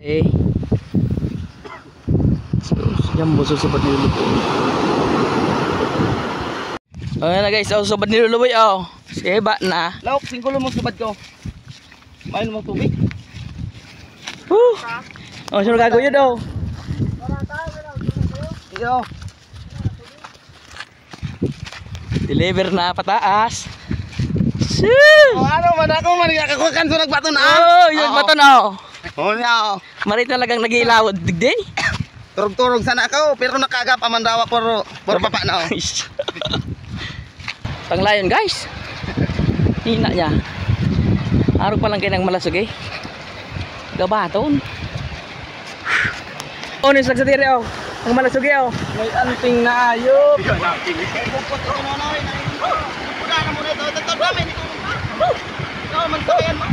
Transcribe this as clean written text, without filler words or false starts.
Eh. Jumbo susubad ni Luluboy. Ayan na guys, susubad ni Luluboy oh. Siba na. Laok, singkulo mo subad ko. Main mo tubig. Oh, sino gagawin daw? Iyo. Deliver na pataas. Oh, ano man ako man kakakukan sa nagbato na. Oh, yung bato na oh. Oh, niya. Mari talagang nag-iilawad digday. Turog-turog sana ako pero nakagap amandawa por papa na. Panglayon guys. Hina niya. Arog pa lang kayo ng malasog eh. Gabaton. Oh, nisag sa tiri oh. Ang malasog eh oh. May anting na ayop. Bukot ko na na. Puda na mo nito. Tatod kami dito. Ikaw man tayan mo.